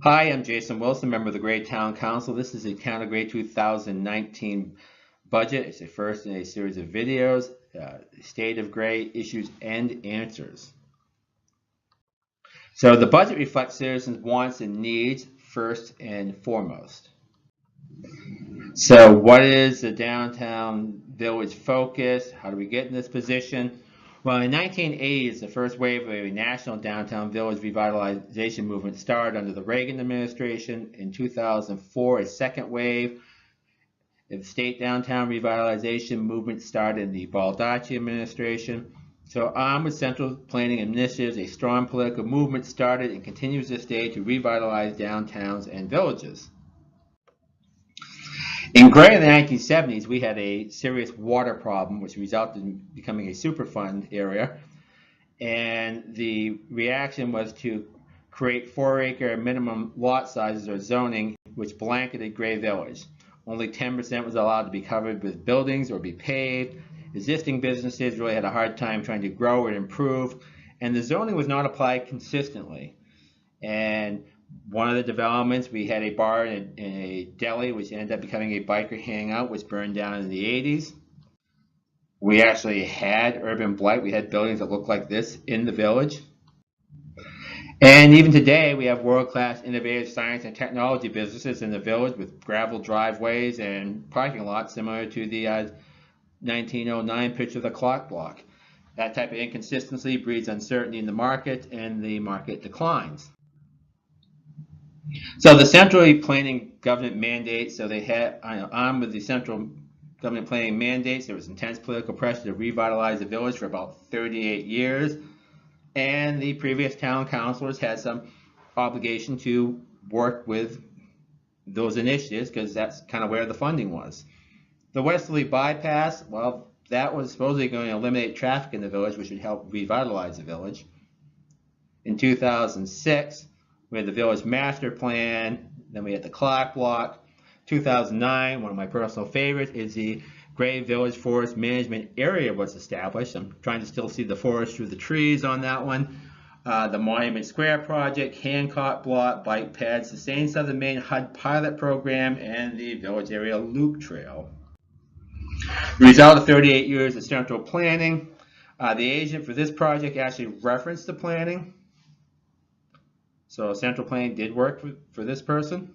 Hi, I'm Jason Wilson, member of the Gray Town Council. This is the Town of Gray 2019 budget. It's the first in a series of videos, State of Gray Issues and Answers. So the budget reflects citizens' wants and needs first and foremost. So what is the downtown village focus? How do we get in this position? Well, in the 1980s, the first wave of a national downtown village revitalization movement started under the Reagan administration. In 2004, a second wave of the state downtown revitalization movement started in the Baldacci administration. So armed with central planning initiatives, a strong political movement started and continues this day to revitalize downtowns and villages. In Gray in the 1970s, we had a serious water problem, which resulted in becoming a Superfund area. And the reaction was to create 4-acre minimum lot sizes or zoning, which blanketed Gray Village. Only 10% was allowed to be covered with buildings or be paved. Existing businesses really had a hard time trying to grow and improve, and the zoning was not applied consistently. And one of the developments, we had a bar and a deli, which ended up becoming a biker hangout, which burned down in the 80s. We actually had urban blight. We had buildings that looked like this in the village. And even today, we have world-class innovative science and technology businesses in the village with gravel driveways and parking lots similar to the 1909 picture of the clock block. That type of inconsistency breeds uncertainty in the market, and the market declines. So the centrally planning government mandates, so they had, armed with the central government planning mandates, there was intense political pressure to revitalize the village for about 38 years. And the previous town councilors had some obligation to work with those initiatives because that's kind of where the funding was. The Westerly bypass, well, that was supposedly going to eliminate traffic in the village, which would help revitalize the village. In 2006, we had the village master plan, then we had the clock block. 2009, one of my personal favorites, is the Gray Village Forest Management Area was established. I'm trying to still see the forest through the trees on that one. The Monument Square project, Hancock Block, bike pads, Sustained Southern Maine HUD pilot program, and the village area loop trail. The result of 38 years of central planning. The agent for this project actually referenced the planning. So central planning did work for this person.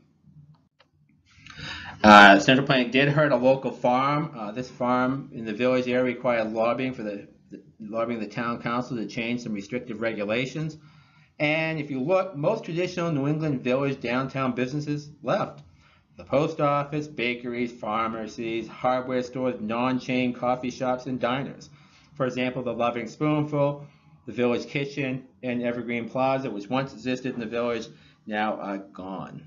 Central planning did hurt a local farm. This farm in the village area required lobbying the town council to change some restrictive regulations. And if you look, most traditional New England village downtown businesses left. The post office, bakeries, pharmacies, hardware stores, non-chain coffee shops, and diners. For example, the Loving Spoonful, the Village Kitchen, and Evergreen Plaza, which once existed in the village, now are gone.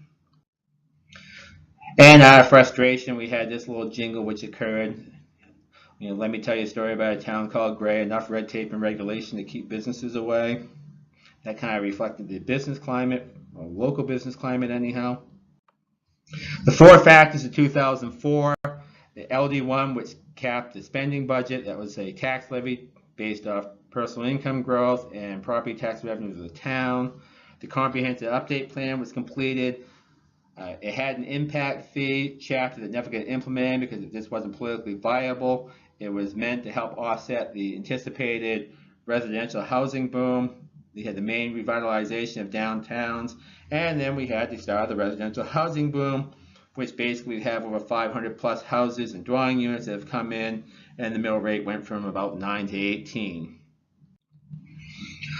And out of frustration, we had this little jingle which occurred. Let me tell you a story about a town called Gray, enough red tape and regulation to keep businesses away. That kind of reflected the business climate, or local business climate anyhow. The 4 factors of 2004, the LD1, which capped the spending budget, that was a tax levy based off personal income growth and property tax revenues of the town. The comprehensive update plan was completed. It had an impact fee chapter that never got implemented because it just wasn't politically viable. It was meant to help offset the anticipated residential housing boom. We had the main revitalization of downtowns, and then we had the start of the residential housing boom, which basically we have over 500 plus houses and dwelling units that have come in, and the mill rate went from about 9 to 18.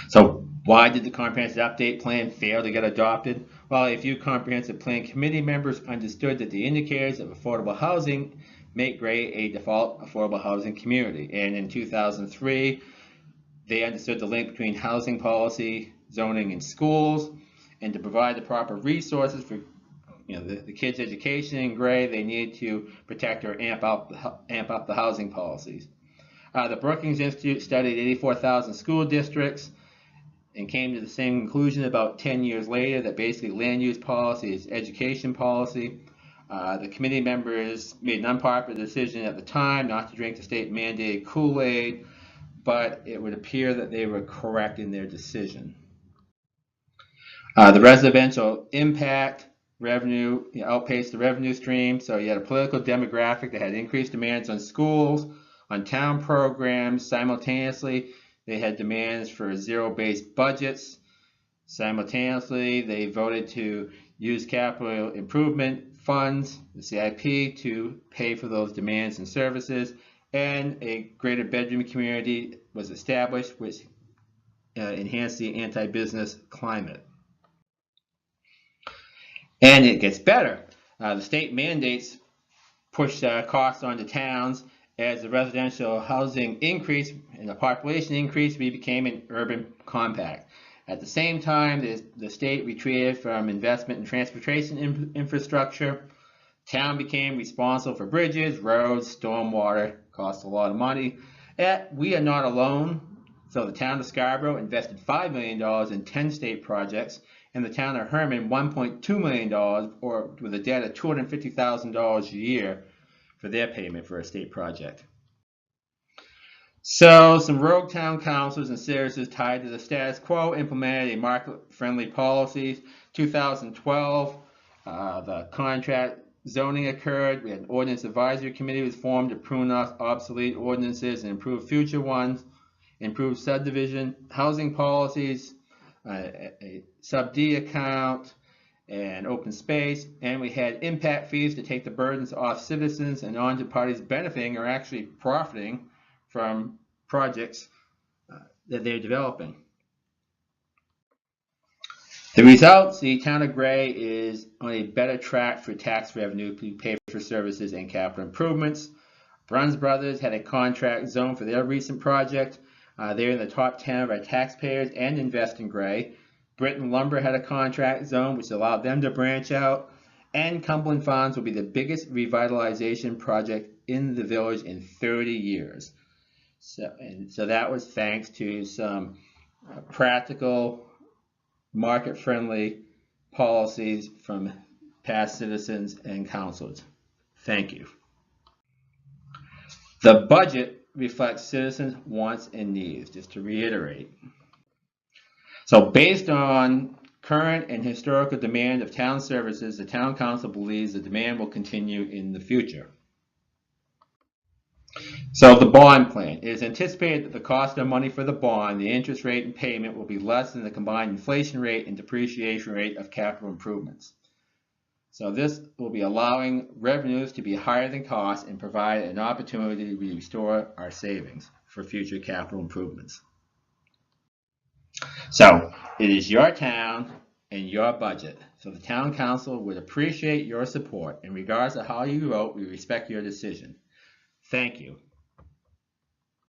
So why did the comprehensive update plan fail to get adopted? Well, a few comprehensive plan committee members understood that the indicators of affordable housing make Gray a default affordable housing community. And in 2003, they understood the link between housing policy, zoning, and schools. And to provide the proper resources for the kids' education in Gray, they needed to protect or amp up the housing policies. The Brookings Institute studied 84,000 school districts and came to the same conclusion about 10 years later that basically land use policy is education policy. The committee members made an unpopular decision at the time not to drink the state mandated Kool-Aid, but it would appear that they were correct in their decision. The residential impact revenue outpaced the revenue stream. So you had a political demographic that had increased demands on schools, on town programs. Simultaneously, they had demands for zero-based budgets. Simultaneously, they voted to use capital improvement funds, the CIP, to pay for those demands and services. And a greater bedroom community was established, which enhanced the anti-business climate. And it gets better. The state mandates push costs onto towns. As the residential housing increased and the population increased, we became an urban compact. At the same time, the state retreated from investment in transportation infrastructure. Town became responsible for bridges, roads, stormwater, cost a lot of money. Yet we are not alone. So the town of Scarborough invested $5 million in 10 state projects, and the town of Herman $1.2 million, or with a debt of $250,000 a year for their payment for a state project. So some rogue town councils and citizens tied to the status quo implemented a market-friendly policies. 2012, the contract zoning occurred. We had an ordinance advisory committee was formed to prune off obsolete ordinances and improve future ones. Improved subdivision housing policies, a sub-D account, and open space, and we had impact fees to take the burdens off citizens and onto parties benefiting or actually profiting from projects that they're developing. The results, the town of Gray is on a better track for tax revenue to pay for services and capital improvements. Bruns Brothers had a contract zone for their recent project. They're in the top 10 of our taxpayers and invest in Gray. Britain Lumber had a contract zone which allowed them to branch out. And Cumberland Farms will be the biggest revitalization project in the village in 30 years. So that was thanks to some practical, market-friendly policies from past citizens and councils. Thank you. The budget reflects citizens' wants and needs, just to reiterate. So based on current and historical demand of town services, the town council believes the demand will continue in the future. So the bond plan. It is anticipated that the cost of money for the bond, the interest rate and payment will be less than the combined inflation rate and depreciation rate of capital improvements. So this will be allowing revenues to be higher than costs and provide an opportunity to restore our savings for future capital improvements. So it is your town and your budget. So the town council would appreciate your support. In regards to how you vote, we respect your decision. Thank you.